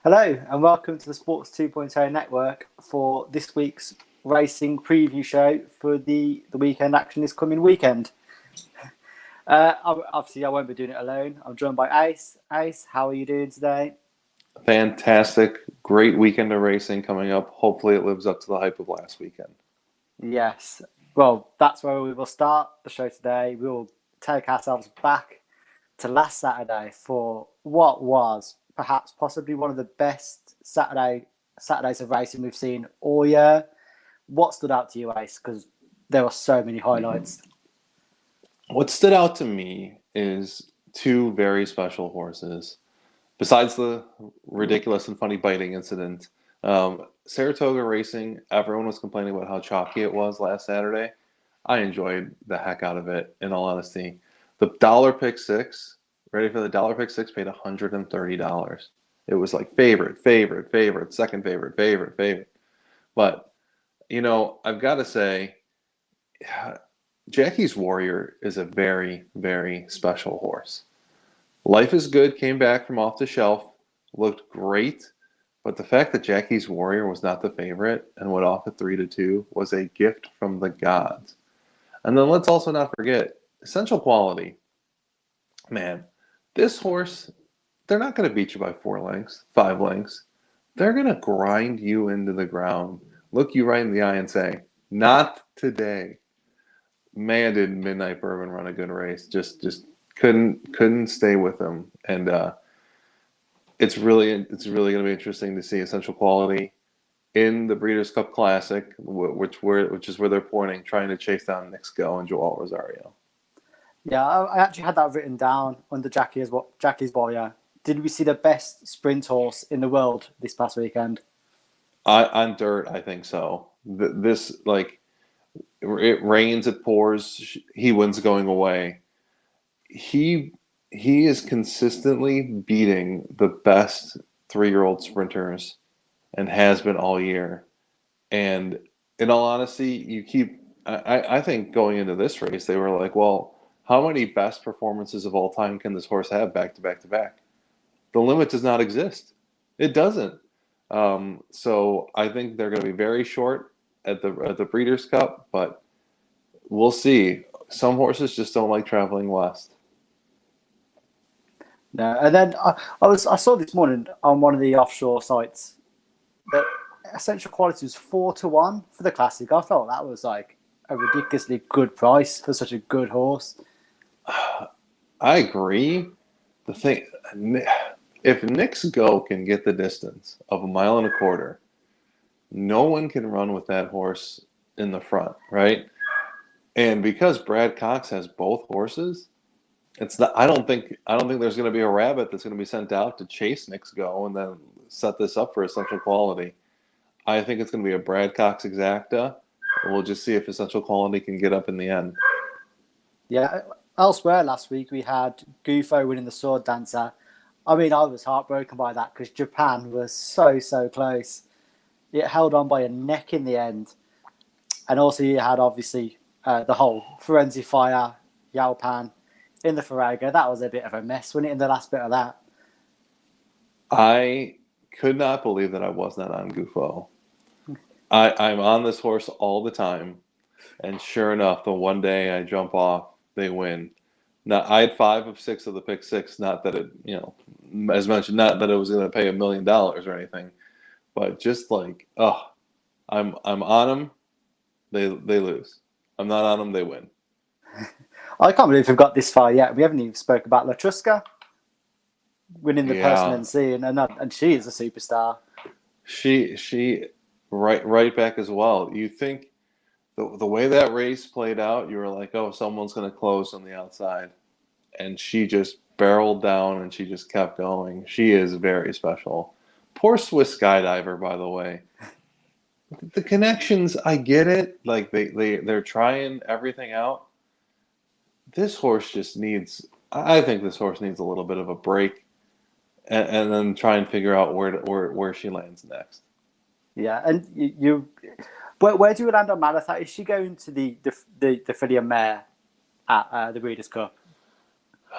Hello and welcome to the Sports 2.0 network for this week's racing preview show for the weekend action this coming weekend. Obviously, I won't be doing it alone. I'm joined by Ace. Ace, how are you doing today? Fantastic. Great weekend of racing coming up. Hopefully it lives up to the hype of last weekend. Yes. Well, that's where we will start the show today. We will take ourselves back to last Saturday for what was perhaps possibly one of the best Saturdays of racing we've seen all year. What stood out to you, Ace? Because there were so many highlights. What stood out to me is two very special horses. Besides the ridiculous and funny biting incident, Saratoga Racing, everyone was complaining about how chalky it was last Saturday. I enjoyed the heck out of it, in all honesty. The dollar pick six, ready for the dollar pick six, paid $130. It was like favorite, second favorite. But, I've got to say, Jacky's Warrior is a very, very special horse. Life is Good came back from off the shelf, looked great, but the fact that Jacky's Warrior was not the favorite and went off at 3-2 was a gift from the gods. And then let's also not forget Essential Quality. Man, this horse, they're not going to beat you by 4 lengths, 5 lengths. They're going to grind you into the ground, look you right in the eye and say, not today. Man, did Midnight Bourbon run a good race. Just couldn't stay with him. And it's really going to be interesting to see Essential Quality in the Breeders' Cup Classic, which is where they're pointing, trying to chase down Nick Go and Joel Rosario. Yeah, I actually had that written down under Jacky's Warrior. Did we see the best sprint horse in the world this past weekend? On dirt, I think so. This, like, it rains, it pours, he wins going away. He is consistently beating the best 3-year-old sprinters and has been all year. And in all honesty, I think going into this race, they were like, well, how many best performances of all time can this horse have back to back to back? The limit does not exist. It doesn't. So I think they're going to be very short at the Breeders' Cup, but we'll see. Some horses just don't like traveling west. No, and then I saw this morning on one of the offshore sites that Essential Quality was 4-1 for the Classic. I felt that was like a ridiculously good price for such a good horse. I agree. The thing, if Nick Go can get the distance of 1.25 miles, no one can run with that horse in the front, right? And because Brad Cox has both horses, it's not. I don't think there's going to be a rabbit that's going to be sent out to chase Nick Go and then set this up for Essential Quality. I think it's going to be a Brad Cox exacta. We'll just see if Essential Quality can get up in the end. Yeah. Elsewhere last week, we had Gufo winning the Sword Dancer. I mean, I was heartbroken by that because Japan was so close. It held on by a neck in the end. And also you had, obviously, the whole Firenze Fire, Yalpan in the Farrago. That was a bit of a mess, wasn't it, in the last bit of that? I could not believe that I was not on Gufo. I'm on this horse all the time. And sure enough, the one day I jump off, they win. Now, I had 5 of 6 of the pick 6. Not that it, as mentioned, not that it was going to pay $1 million or anything, but just like, I'm on them, they lose. I'm not on them, they win. I can't believe we've got this far yet. We haven't even spoke about Latruska winning the Person NC, and she is a superstar. She right back as well. You think the way that race played out, you were like, oh, someone's going to close on the outside. And she just barreled down and she just kept going. She is very special. Poor Swiss skydiver, by the way. The connections, I get it. Like they're trying everything out. This horse just needs, I think this horse needs a little bit of a break and then try and figure out where she lands next. Yeah, and where do you land on Malatha? Is she going to the filly and mare at the Breeders' Cup?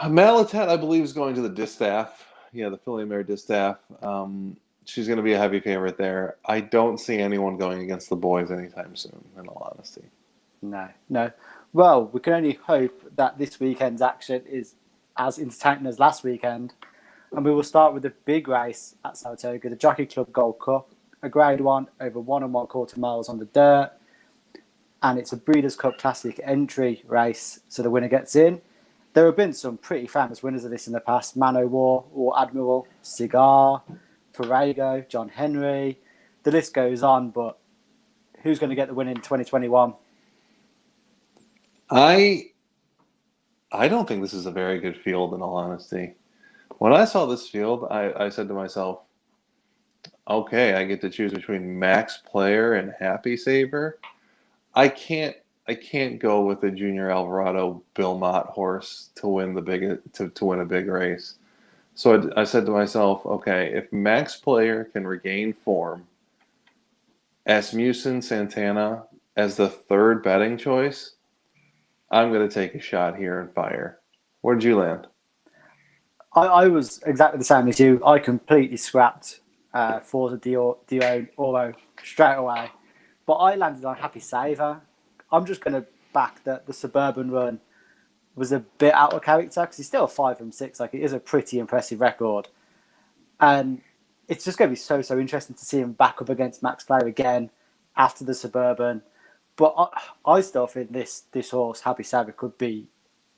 Malatat, I believe, is going to the distaff. Yeah, the filly and mare distaff. she's going to be a heavy favorite there. I don't see anyone going against the boys anytime soon, in all honesty. No, no. Well, we can only hope that this weekend's action is as entertaining as last weekend. And we will start with the big race at Saratoga, the Jockey Club Gold Cup, a Grade 1 over 1 1/4 miles on the dirt. And it's a Breeders' Cup Classic entry race, so the winner gets in. There have been some pretty famous winners of this in the past. Man O' War, War Admiral, Cigar, Ferrago, John Henry. The list goes on, but who's going to get the win in 2021? I don't think this is a very good field, in all honesty. When I saw this field, I said to myself, okay, I get to choose between Max Player and Happy Saver. I can't go with the Junior Alvarado Bill Mott horse to win to win a big race. So I said to myself, okay, if Max Player can regain form, Asmussen Santana as the third betting choice, I'm going to take a shot here and fire. Where did you land? I was exactly the same as you. I completely scrapped Forza Dion Oro straight away. But I landed on Happy Saver. I'm just going to back that the Suburban run was a bit out of character because he's still 5 from 6. Like, it is a pretty impressive record. And it's just going to be so interesting to see him back up against Max Player again after the Suburban. But I still think this horse, Happy Saver, could be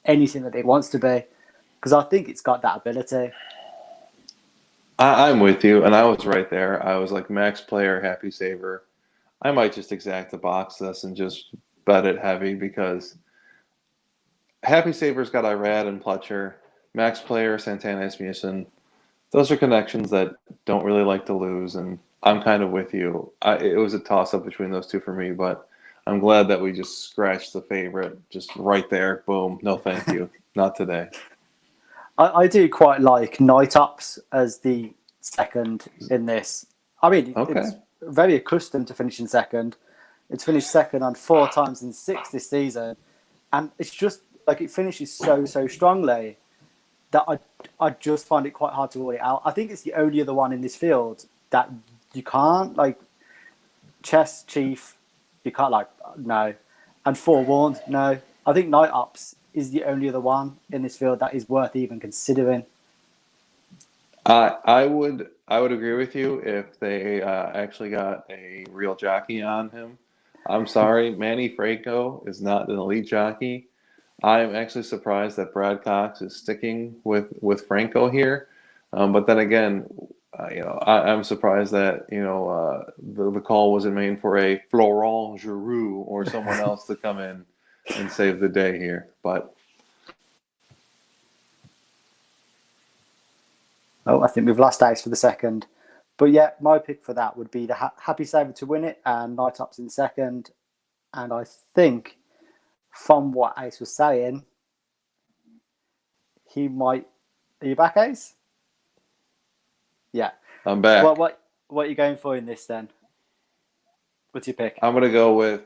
anything that it wants to be because I think it's got that ability. I'm with you, and I was right there. I was like, Max Player, Happy Saver. I might just exact the box this and just bet it heavy because Happy Saver's got Irad and Pletcher. Max Player, Santana Asmussen. Those are connections that don't really like to lose, and I'm kind of with you. It was a toss-up between those two for me, but I'm glad that we just scratched the favorite just right there. Boom. No, thank you. Not today. I do quite like Night Ops as the second in this. I mean, Okay. it's very accustomed to finishing second. It's finished second on 4 times in 6 this season. And it's just like it finishes so strongly that I just find it quite hard to rule it out. I think it's the only other one in this field that you can't, like, Chess Chief, you can't, like, no. And Forewarned, no. I think Night Ops is the only other one in this field that is worth even considering. I would agree with you if they actually got a real jockey on him. I'm sorry, Manny Franco is not an elite jockey. I'm actually surprised that Brad Cox is sticking with Franco here. But then again, I'm surprised that the call wasn't made for a Florent Giroux or someone else to come in and save the day here. But Oh, I think we've lost Ace for the second. But yeah, my pick for that would be the Happy Saver to win it and Night Ops in second. And I think from what Ace was saying, he might. Are you back, Ace? Yeah. I'm back. What are you going for in this then? What's your pick? I'm gonna go with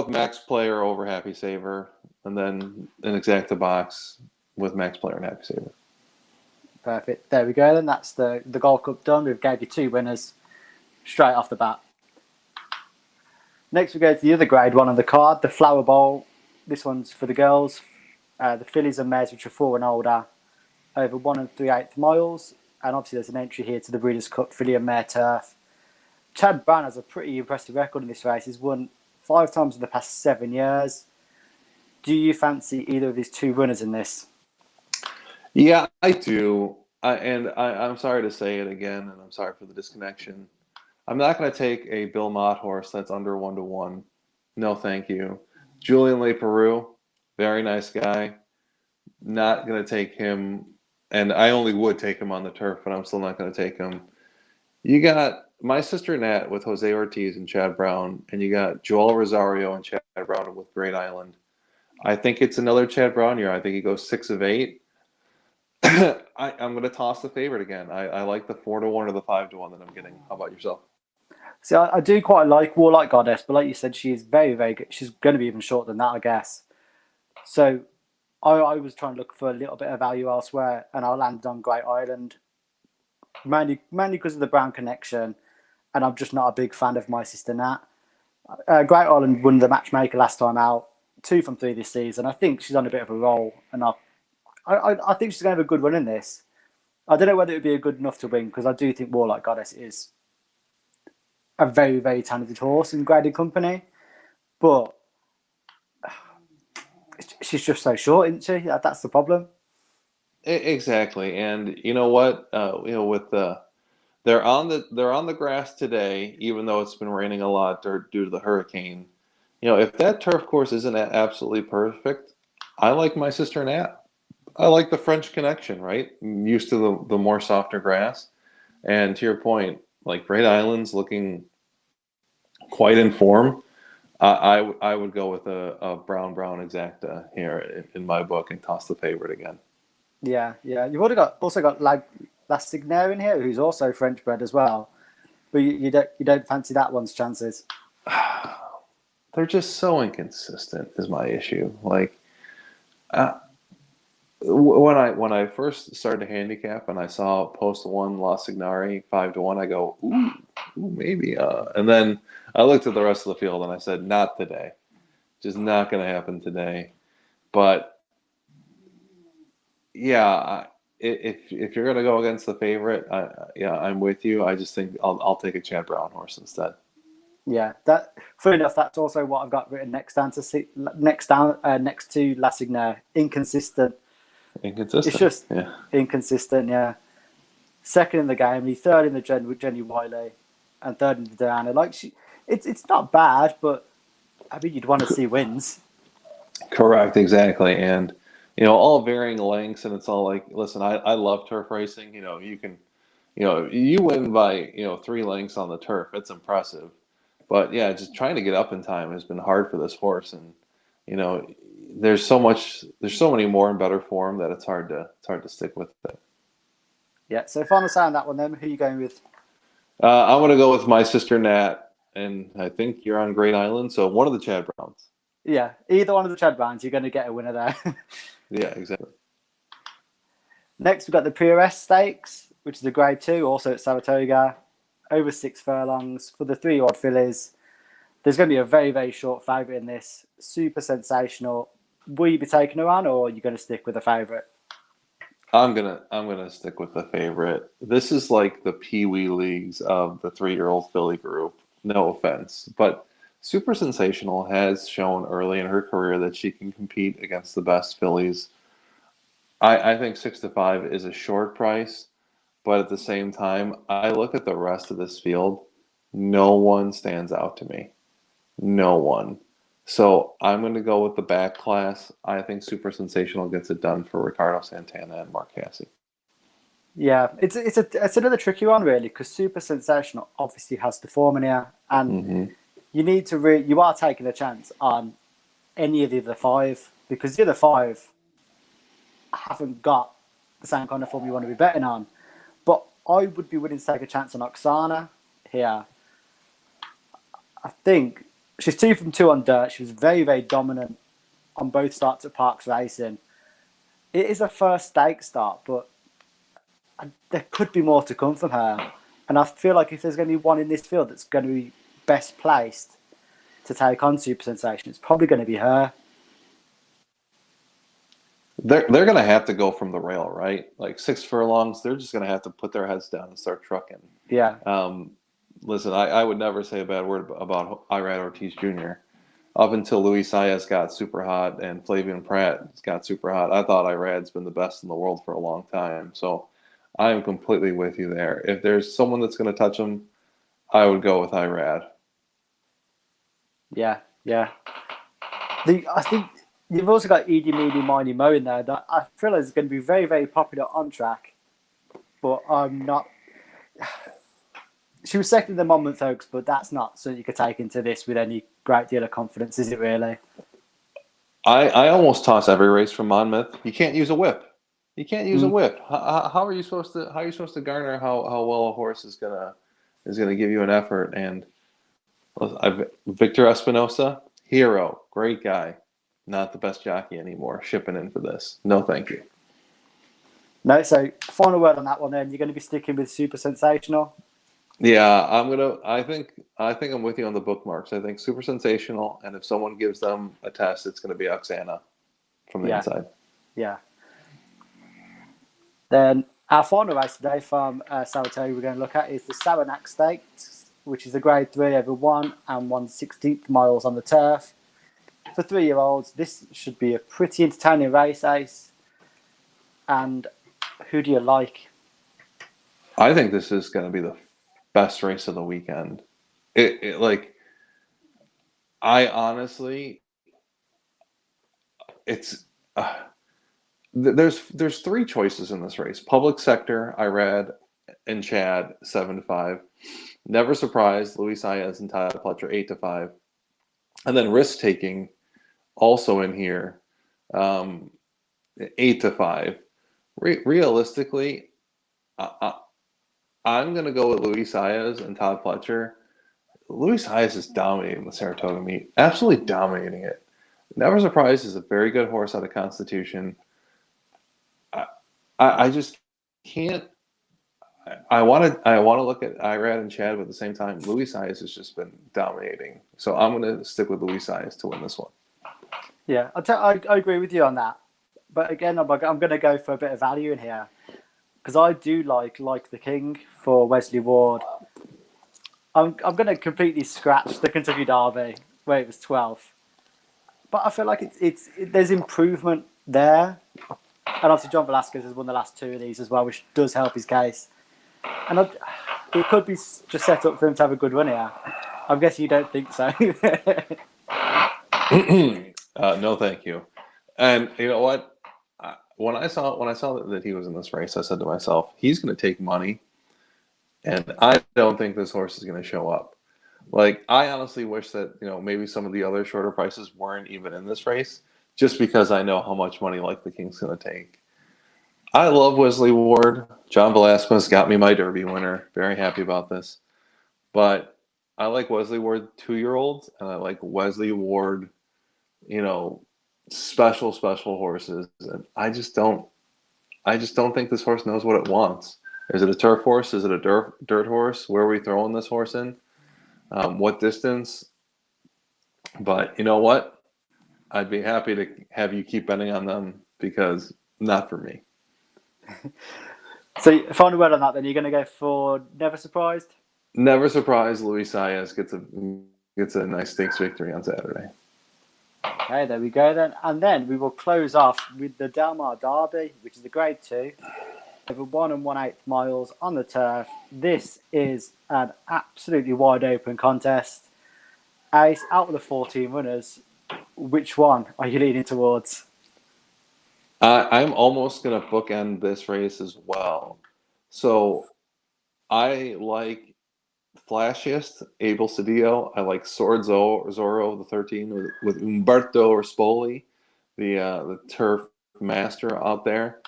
Max Player over Happy Saver, and then an exacta box with Max Player and Happy Saver. Perfect. There we go. Then that's the Gold Cup done. We've gave you 2 winners straight off the bat. Next we go to the other Grade 1 on the card, the Flower Bowl. This one's for the girls. The fillies and mares which are 4 and older, over 1 3/8 miles. And obviously there's an entry here to the Breeders' Cup filly and mare turf. Chad Brown has a pretty impressive record in this race. He's won 5 times in the past 7 years. Do you fancy either of these 2 runners in this? Yeah, I do. I'm sorry to say it again, and I'm sorry for the disconnection. I'm not going to take a Bill Mott horse that's under 1-1. No, thank you. Julian Leperoux, very nice guy. Not going to take him, and I only would take him on the turf, but I'm still not going to take him. You got My Sister Nat with Jose Ortiz and Chad Brown, and you got Joel Rosario and Chad Brown with Great Island. I think it's another Chad Brown year. I think he goes 6 of 8. I'm going to toss the favorite again. I like the 4-1 or the 5-1 that I'm getting. How about yourself? See, I do quite like Warlike Goddess, but like you said, she is very good. She's going to be even shorter than that, I guess. So I was trying to look for a little bit of value elsewhere, and I landed on Great Island. mainly because of the Brown connection, and I'm just not a big fan of my sister Nat. Great Island won the matchmaker last time out, 2 from 3 this season. I think she's on a bit of a roll, and I think she's going to have a good run in this. I don't know whether it would be good enough to win, because I do think Warlock Goddess is a very, very talented horse in graded company, but she's just so short, isn't she? That's the problem. Exactly, and you know what? With they're on the grass today, even though it's been raining a lot due to the hurricane. If that turf course isn't absolutely perfect, I like my sister Nat. I like the French connection, right? I'm used to the more softer grass, and to your point, like Great Island's looking quite in form. I would go with a brown exacta here in my book and toss the favorite again. Yeah. You've also got La Signaire in here, who's also French bred as well. But you don't fancy that one's chances. They're just so inconsistent. Is my issue. Like, when I first started to handicap and I saw post 1 La Signaire 5-1, I go, ooh, maybe. And then I looked at the rest of the field and I said, not today. Just not going to happen today. But yeah, if you're going to go against the favorite, I'm with you. I just think I'll take a Chad Brown horse instead. Yeah, fair enough. That's also what I've got written next to La Signaire. Inconsistent. Inconsistent. It's just yeah. inconsistent. Yeah. Second in the game, he's third in the with Jenny Wiley, and third in the Diana. It's not bad, but I mean, you'd want to see wins. Correct, exactly, and all varying lengths, and it's all like, listen, I love turf racing. You can, you win by 3 lengths on the turf. It's impressive, but yeah, just trying to get up in time has been hard for this horse, and there's so many more in better form that it's hard to stick with it. Yeah. So final say on that one, then. Who are you going with? I'm going to go with my sister Nat, and I think you're on Great Island, so one of the Chad Browns. Yeah, either one of the Chad Browns, you're going to get a winner there. Yeah, exactly. Next, we've got the Purest Stakes, which is a Grade 2, also at Saratoga, over 6 furlongs for the 3-year-old fillies. There's going to be a very, very short favourite in this. Super sensational. Will you be taking her on, or are you going to stick with the favourite? I'm gonna stick with the favorite. This is like the Pee-wee leagues of the 3-year-old filly group. No offense, but Super Sensational has shown early in her career that she can compete against the best fillies. I think 6-5 is a short price, but at the same time, I look at the rest of this field. No one stands out to me. No one. So I'm going to go with the back class. I think Super Sensational gets it done for Ricardo Santana and Mark Casse. Yeah, it's another tricky one, really, because Super Sensational obviously has the form in here, and you need to you are taking a chance on any of the other 5, because the other 5 haven't got the same kind of form you want to be betting on. But I would be willing to take a chance on Oksana here. I think she's 2 from 2 on dirt. She was very, very dominant on both starts at Parks Racing. It is a first stake start, but there could be more to come from her. And I feel like if there's going to be one in this field that's going to be best placed to take on Super Sensation, it's probably going to be her. They're going to have to go from the rail, right? Like 6 furlongs, they're just going to have to put their heads down and start trucking. Yeah. Listen, I would never say a bad word about Irad Ortiz Jr. Up until Luis Saez got super hot and Flavian Pratt got super hot, I thought Irad's been the best in the world for a long time. So I am completely with you there. If there's someone that's going to touch him, I would go with Irad. Yeah. I think you've also got Edie Meedy Miney Mo in there that I feel is going to be very, very popular on track, but I'm not. She was second in the Monmouth Oaks, but that's not something you could take into this with any great deal of confidence, is it really? I almost toss every race from Monmouth. You can't use a whip. You can't use a whip. How are you supposed to garner how well a horse is gonna give you an effort? And Victor Espinosa, hero, great guy, not the best jockey anymore. Shipping in for this. No, thank you. No, so final word on that one. Then you're going to be sticking with Super Sensational. Yeah, I think I'm with you on the bookmarks. I think super sensational, and if someone gives them a test, it's gonna be Oksana from the Yeah, inside. yeah. Then our final race today from Saratoga we're going to look at is the Saranac State, which is a Grade 3 over 1 and 1/16 miles on the turf. For 3-year-olds, this should be a pretty entertaining race, Ace. And who do you like? I think this is gonna be the best race of the weekend. It like I honestly, it's there's three choices in this race. Public Sector, Irad, and Chad 7-5. Never Surprised, Luis Saez and Todd Pletcher 8-5, and then Risk Taking also in here, 8-5. Realistically, I'm going to go with Luis Saez and Todd Pletcher. Luis Saez is dominating the Saratoga meet, absolutely dominating it. Never Surprised is a very good horse out of Constitution. I just can't. I want to look at Irad and Chad, but at the same time, Luis Saez has just been dominating. So I'm going to stick with Luis Saez to win this one. Yeah, I agree with you on that. But again, I'm going to go for a bit of value in here because I do like the King for Wesley Ward. I'm going to completely scratch the Kentucky Derby where it was 12th, but I feel like there's improvement there, and obviously John Velasquez has won the last 2 of these as well, which does help his case. And it could be just set up for him to have a good run here. I'm guessing you don't think so. No, thank you. And you know what? When I saw that he was in this race, I said to myself, he's going to take money, and I don't think this horse is going to show up. Like, I honestly wish that maybe some of the other shorter prices weren't even in this race, just because I know how much money Like the King's going to take. I love Wesley Ward. John Velasquez got me my Derby winner. Very happy about this. But I like Wesley Ward 2-year-olds, and I like Wesley Ward, special horses. And I just don't think this horse knows what it wants. Is it a turf horse? Is it a dirt horse? Where are we throwing this horse in? What distance? But you know what? I'd be happy to have you keep betting on them because not for me. So, final word on that then. You're going to go for Never Surprised? Never Surprised. Luis Saez gets a nice stakes victory on Saturday. Okay, there we go then. And then we will close off with the Del Mar Derby, which is the Grade 2. Over 1 1/8 miles on the turf. This is an absolutely wide open contest. Ace, out of the 14 runners, which one are you leaning towards? I'm almost going to bookend this race as well. So I like Flashiest, Abel Cedillo. I like Sword Zorro, the 13, with Umberto Rispoli, the turf master out there.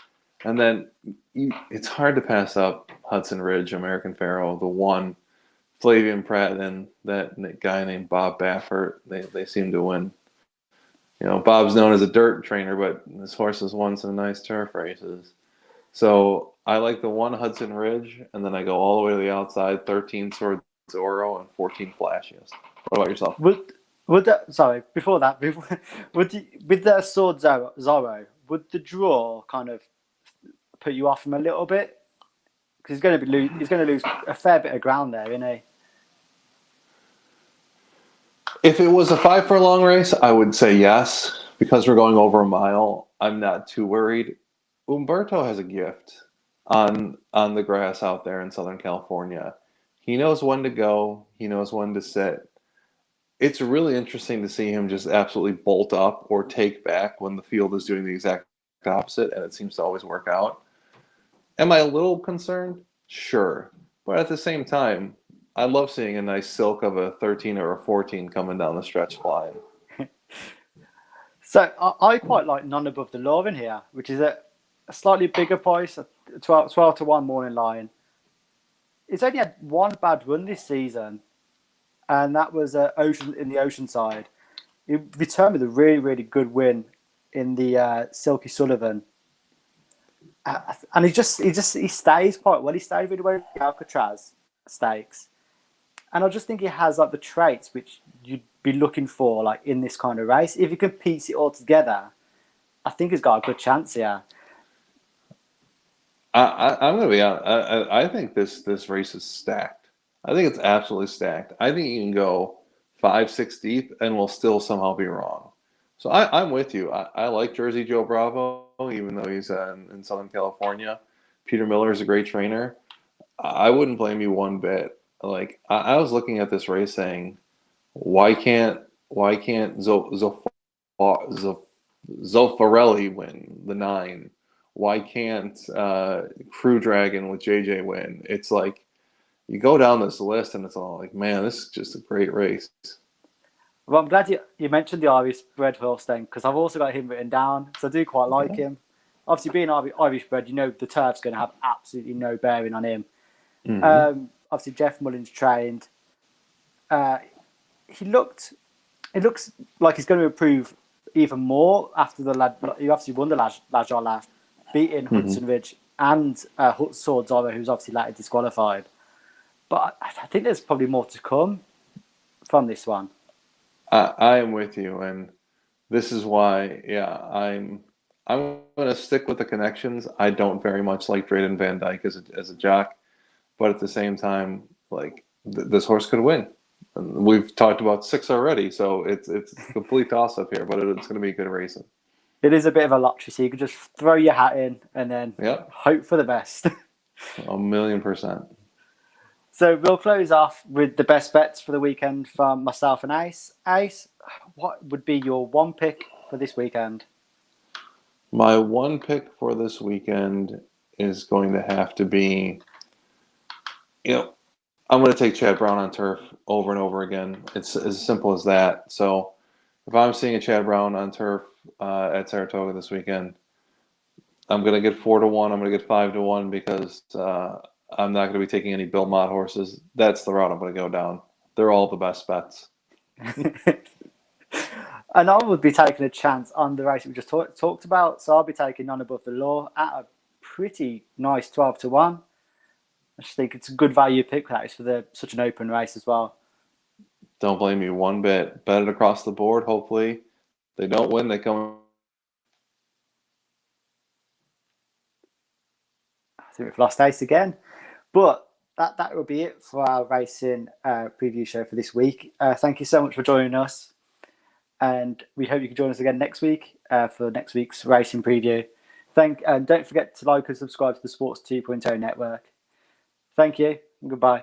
And then it's hard to pass up Hudson Ridge, American Pharoah, the 1, Flavian Pratt, and that guy named Bob Baffert. They seem to win. Bob's known as a dirt trainer, but this horse has won some nice turf races. So I like the 1 Hudson Ridge, and then I go all the way to the outside, 13 Sword Zorro and 14 Flashiest. What about yourself? With the Sword Zorro, would the draw kind of put you off him a little bit? Because he's going to lose a fair bit of ground there, isn't he? If it was a 5 furlong race, I would say yes. Because we're going over a mile, I'm not too worried. Umberto has a gift on the grass out there in Southern California. He knows when to go. He knows when to sit. It's really interesting to see him just absolutely bolt up or take back when the field is doing the exact opposite, and it seems to always work out. Am I a little concerned? Sure. But at the same time, I love seeing a nice silk of a 13 or a 14 coming down the stretch flying. So I quite like None Above the Law in here, which is a slightly bigger price, 12 to 1 morning line. It's only had one bad run this season, and that was in the Oceanside. It returned with a really, really good win in the Silky Sullivan. And he stays quite well. He stayed really well with the Alcatraz Stakes, and I just think he has like the traits which you'd be looking for like in this kind of race. If you can piece it all together, I think he's got a good chance here. I'm going to be honest. I think this race is stacked. I think it's absolutely stacked. I think you can go 5, 6 deep and we'll still somehow be wrong. So I'm with you. I like Jersey Joe Bravo, even though he's in Southern California. Peter Miller is a great trainer. I wouldn't blame you one bit. Like I was looking at this race saying, why can't Zoffarelli win the 9? Why can't Crew Dragon with JJ win? It's like you go down this list and it's all like, man, this is just a great race. Well, I'm glad you mentioned the Irish bred horse then, because I've also got him written down because I do quite like him. Obviously, being Irish bred, the turf's going to have absolutely no bearing on him. Mm-hmm. Obviously, Jeff Mullins trained. It looks like he's going to improve even more after he obviously won the Lajala, beating Hudson Ridge and Swordzora, who's obviously later disqualified. But I think there's probably more to come from this one. I am with you, and this is why, I'm going to stick with the connections. I don't very much like Drayden Van Dyke as a jock, but at the same time, like this horse could win. And we've talked about 6 already, so it's a complete toss up here, but it's going to be good racing. It is a bit of a lottery, so you can just throw your hat in and then hope for the best. 1,000,000%. So we'll close off with the best bets for the weekend from myself and Ace. Ace, what would be your one pick for this weekend? My one pick for this weekend is going to have to be, I'm going to take Chad Brown on turf over and over again. It's as simple as that. So if I'm seeing a Chad Brown on turf at Saratoga this weekend, I'm going to get 4-1. I'm going to get 5-1 because I'm not going to be taking any Bill Mott horses. That's the route I'm going to go down. They're all the best bets. And I would be taking a chance on the race we just talked about. So I'll be taking None Above the Law at a pretty nice 12-1. I just think it's a good value pick for that. For such an open race as well. Don't blame me one bit. Bet it across the board. Hopefully they don't win. They come. I think we've lost Ace again. But that will be it for our racing preview show for this week. Thank you so much for joining us. And we hope you can join us again next week for next week's racing preview. Don't forget to like and subscribe to the Sports 2.0 network. Thank you and goodbye.